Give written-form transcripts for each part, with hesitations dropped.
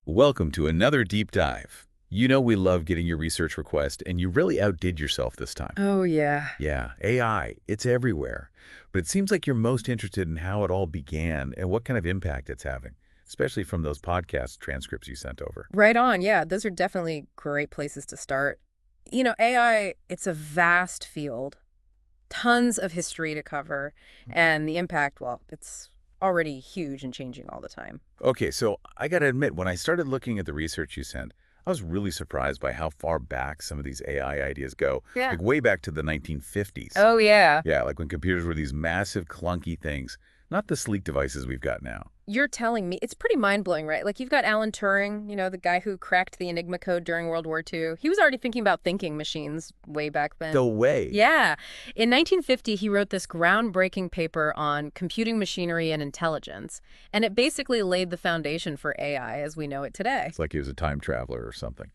Welcome to another deep dive. You know we love getting your research request, and you really outdid yourself this time. Oh, yeah. Yeah, AI, it's everywhere. But it seems like you're most interested in how it all began and what kind of impact it's having, especially from those podcast transcripts you sent over. Right on. Yeah, those are definitely great places to start. AI, it's a vast field, tons of history to cover, and the impact, well, it's already huge and changing all the time. Okay, so I gotta admit, when I started looking at the research you sent, I was really surprised by how far back some of these AI ideas go, Yeah. like way back to the 1950s. Oh, yeah. Yeah, like when computers were these massive, clunky things, not the sleek devices we've got now. You're telling me it's pretty mind-blowing, right? Like you've got Alan Turing, the guy who cracked the Enigma code during World War II. He was already thinking about thinking machines way back then. No way. Yeah. In 1950, he wrote this groundbreaking paper on computing machinery and intelligence, and it basically laid the foundation for AI as we know it today. It's like he was a time traveler or something.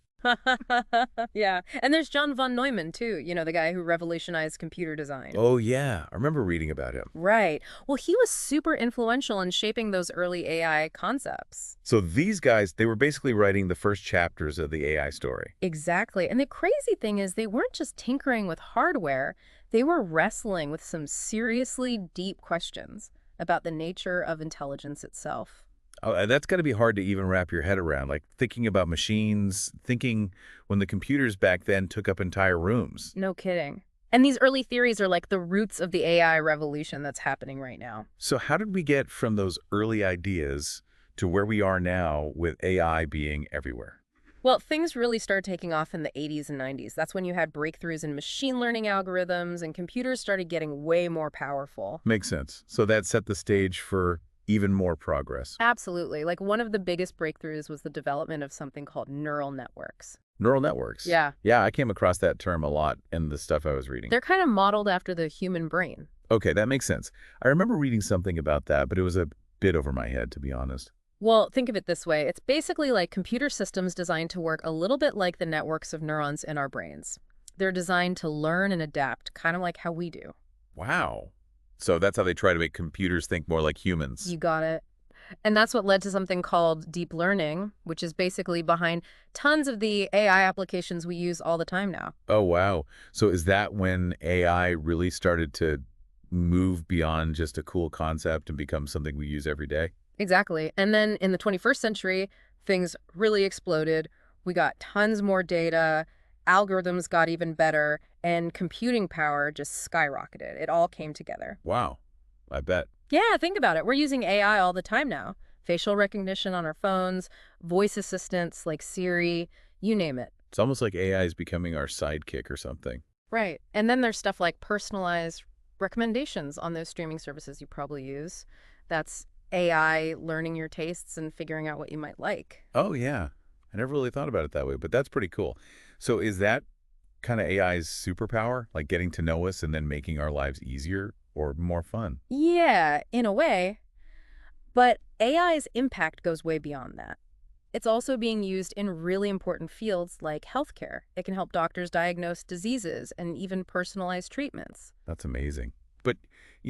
Yeah. And there's John von Neumann, too, the guy who revolutionized computer design. Oh, yeah. I remember reading about him. Right. Well, he was super influential in shaping those early AI concepts. So these guys, they were basically writing the first chapters of the AI story. Exactly. And the crazy thing is they weren't just tinkering with hardware, they were wrestling with some seriously deep questions about the nature of intelligence itself. Oh, and that's got to be hard to even wrap your head around, like thinking about machines, thinking when the computers back then took up entire rooms. No kidding. And these early theories are like the roots of the AI revolution that's happening right now. So how did we get from those early ideas to where we are now with AI being everywhere? Well, things really started taking off in the 80s and 90s. That's when you had breakthroughs in machine learning algorithms and computers started getting way more powerful. Makes sense. So that set the stage for even more progress. Absolutely. Like one of the biggest breakthroughs was the development of something called neural networks. Neural networks. Yeah. Yeah, I came across that term a lot in the stuff I was reading. They're kind of modeled after the human brain. Okay, that makes sense. I remember reading something about that, but it was a bit over my head, to be honest. Well, think of it this way. It's basically like computer systems designed to work a little bit like the networks of neurons in our brains. They're designed to learn and adapt, kind of like how we do. Wow. So that's how they try to make computers think more like humans. You got it. And that's what led to something called deep learning, which is basically behind tons of the AI applications we use all the time now. Oh, wow. So is that when AI really started to move beyond just a cool concept and become something we use every day? Exactly. And then in the 21st century, things really exploded. We got tons more data, algorithms got even better, and computing power just skyrocketed. It all came together. Wow. I bet. Yeah, think about it. We're using AI all the time now. Facial recognition on our phones, voice assistants like Siri, you name it. It's almost like AI is becoming our sidekick or something. Right. And then there's stuff like personalized recommendations on those streaming services you probably use. That's AI learning your tastes and figuring out what you might like. Oh, yeah. I never really thought about it that way, but that's pretty cool. So is that kind of AI's superpower, like getting to know us and then making our lives easier or more fun? Yeah, in a way. But AI's impact goes way beyond that. It's also being used in really important fields like healthcare. It can help doctors diagnose diseases and even personalize treatments. That's amazing. But,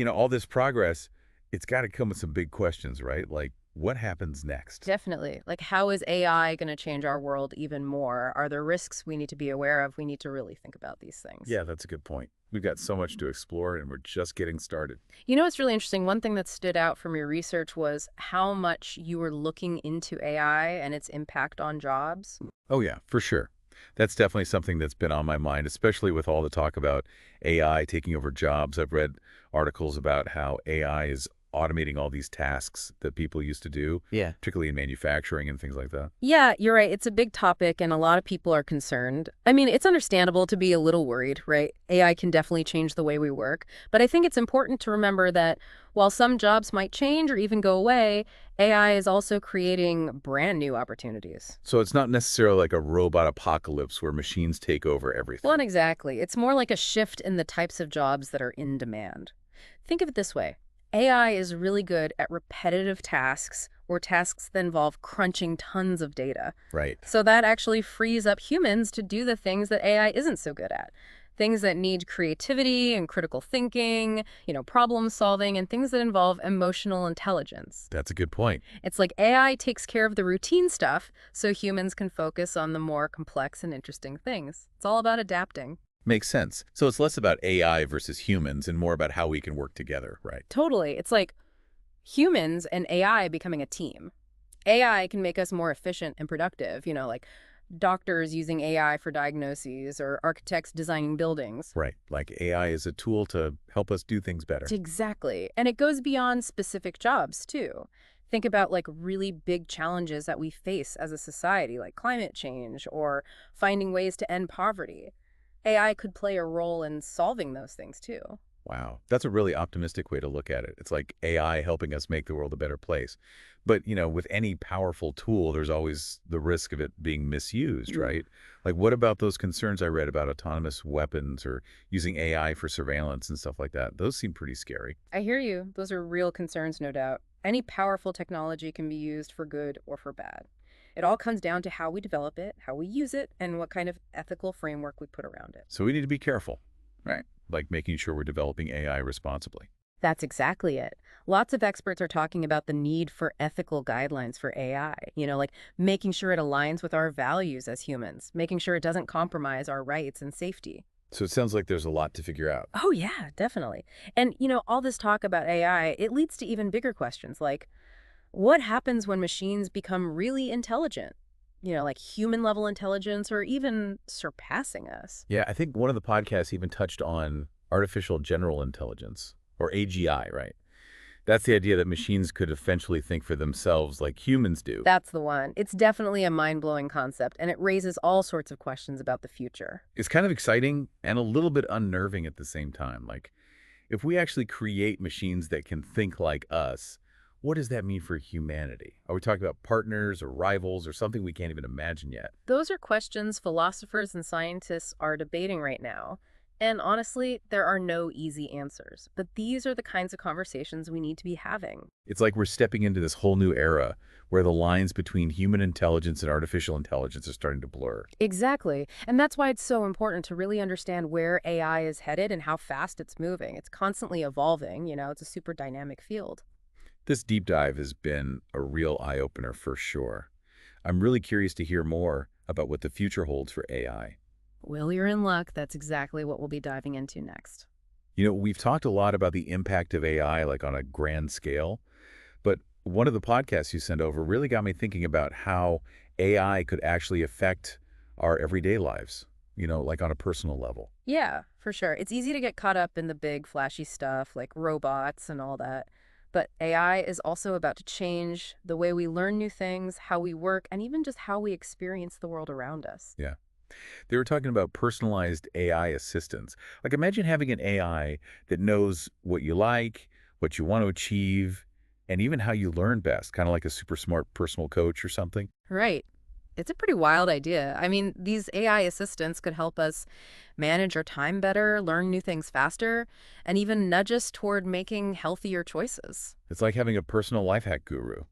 all this progress, it's got to come with some big questions, right? Like, what happens next? Definitely. Like, how is AI going to change our world even more? Are there risks we need to be aware of? We need to really think about these things. Yeah, that's a good point. We've got so much to explore, and we're just getting started. It's really interesting. One thing that stood out from your research was how much you were looking into AI and its impact on jobs. Oh, yeah, for sure. That's definitely something that's been on my mind, especially with all the talk about AI taking over jobs. I've read articles about how AI is automating all these tasks that people used to do, Yeah. particularly in manufacturing and things like that. Yeah, you're right. It's a big topic, and a lot of people are concerned. I mean, it's understandable to be a little worried, right? AI can definitely change the way we work. But I think it's important to remember that while some jobs might change or even go away, AI is also creating brand new opportunities. So it's not necessarily like a robot apocalypse where machines take over everything. Well, not exactly. It's more like a shift in the types of jobs that are in demand. Think of it this way. AI is really good at repetitive tasks or tasks that involve crunching tons of data. Right. So that actually frees up humans to do the things that AI isn't so good at. Things that need creativity and critical thinking, problem solving, and things that involve emotional intelligence. That's a good point. It's like AI takes care of the routine stuff so humans can focus on the more complex and interesting things. It's all about adapting. Makes sense. So it's less about AI versus humans and more about how we can work together, right? Totally. It's like humans and AI becoming a team. AI can make us more efficient and productive, like doctors using AI for diagnoses or architects designing buildings. Right. Like AI is a tool to help us do things better. Exactly. And it goes beyond specific jobs, too. Think about like really big challenges that we face as a society, like climate change or finding ways to end poverty. AI could play a role in solving those things, too. Wow. That's a really optimistic way to look at it. It's like AI helping us make the world a better place. But, with any powerful tool, there's always the risk of it being misused, Mm. right? Like, what about those concerns I read about autonomous weapons or using AI for surveillance and stuff like that? Those seem pretty scary. I hear you. Those are real concerns, no doubt. Any powerful technology can be used for good or for bad. It all comes down to how we develop it, how we use it, and what kind of ethical framework we put around it. So we need to be careful, right? Like making sure we're developing AI responsibly. That's exactly it. Lots of experts are talking about the need for ethical guidelines for AI, like making sure it aligns with our values as humans, making sure it doesn't compromise our rights and safety. So it sounds like there's a lot to figure out. Oh, yeah, definitely. And, all this talk about AI, it leads to even bigger questions like what happens when machines become really intelligent? Like human level intelligence or even surpassing us. Yeah, I think one of the podcasts even touched on artificial general intelligence, or AGI, right? That's the idea that machines could eventually think for themselves like humans do. That's the one. It's definitely a mind-blowing concept, and it raises all sorts of questions about the future. It's kind of exciting and a little bit unnerving at the same time. Like, if we actually create machines that can think like us, what does that mean for humanity? Are we talking about partners or rivals or something we can't even imagine yet? Those are questions philosophers and scientists are debating right now. And honestly, there are no easy answers. But these are the kinds of conversations we need to be having. It's like we're stepping into this whole new era where the lines between human intelligence and artificial intelligence are starting to blur. Exactly. And that's why it's so important to really understand where AI is headed and how fast it's moving. It's constantly evolving, it's a super dynamic field. This deep dive has been a real eye-opener for sure. I'm really curious to hear more about what the future holds for AI. Well, you're in luck. That's exactly what we'll be diving into next. We've talked a lot about the impact of AI, like on a grand scale, but one of the podcasts you sent over really got me thinking about how AI could actually affect our everyday lives, like on a personal level. Yeah, for sure. It's easy to get caught up in the big, flashy stuff like robots and all that. But AI is also about to change the way we learn new things, how we work, and even just how we experience the world around us. Yeah. They were talking about personalized AI assistants. Like imagine having an AI that knows what you like, what you want to achieve, and even how you learn best, kind of like a super smart personal coach or something. Right. It's a pretty wild idea. I mean, these AI assistants could help us manage our time better, learn new things faster, and even nudge us toward making healthier choices. It's like having a personal life hack guru.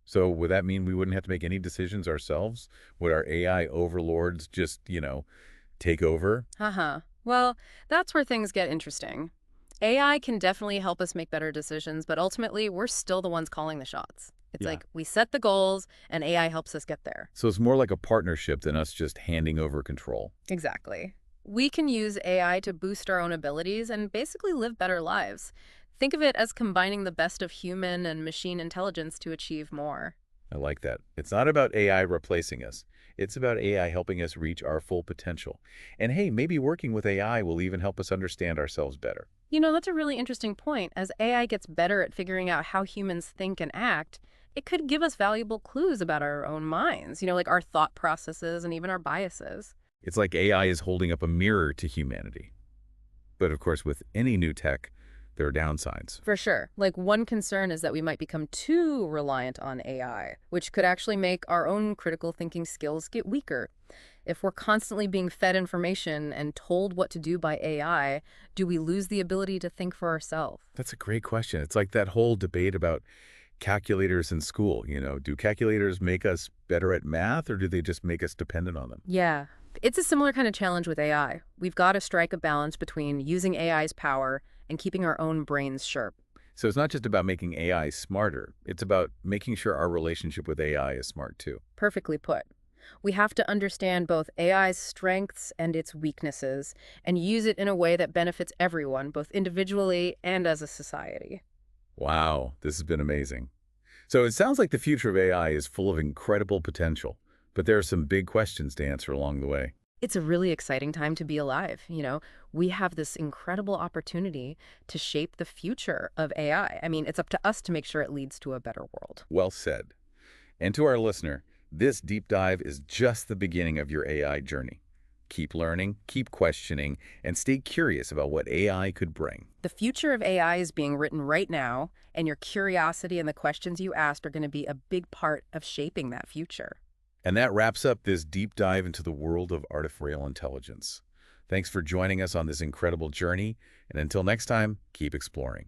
So would that mean we wouldn't have to make any decisions ourselves? Would our AI overlords just, take over? Haha. Well, that's where things get interesting. AI can definitely help us make better decisions, but ultimately, we're still the ones calling the shots. It's Yeah. like we set the goals and AI helps us get there. So it's more like a partnership than us just handing over control. Exactly. We can use AI to boost our own abilities and basically live better lives. Think of it as combining the best of human and machine intelligence to achieve more. I like that. It's not about AI replacing us. It's about AI helping us reach our full potential. And hey, maybe working with AI will even help us understand ourselves better. That's a really interesting point. As AI gets better at figuring out how humans think and act, it could give us valuable clues about our own minds, like our thought processes and even our biases. It's like AI is holding up a mirror to humanity. But of course, with any new tech, there are downsides. For sure. Like one concern is that we might become too reliant on AI, which could actually make our own critical thinking skills get weaker. If we're constantly being fed information and told what to do by AI, do we lose the ability to think for ourselves? That's a great question. It's like that whole debate about calculators in school. Do calculators make us better at math or do they just make us dependent on them? Yeah, It's a similar kind of challenge with AI. We've got to strike a balance between using AI's power and keeping our own brains sharp. So it's not just about making AI smarter. It's about making sure our relationship with AI is smart too. Perfectly put. We have to understand both AI's strengths and its weaknesses and use it in a way that benefits everyone, both individually and as a society. Wow, this has been amazing. So it sounds like the future of AI is full of incredible potential, but there are some big questions to answer along the way. It's a really exciting time to be alive. We have this incredible opportunity to shape the future of AI. I mean, it's up to us to make sure it leads to a better world. Well said. And to our listener, this deep dive is just the beginning of your AI journey. Keep learning, keep questioning, and stay curious about what AI could bring. The future of AI is being written right now, and your curiosity and the questions you asked are going to be a big part of shaping that future. And that wraps up this deep dive into the world of artificial intelligence. Thanks for joining us on this incredible journey, and until next time, keep exploring.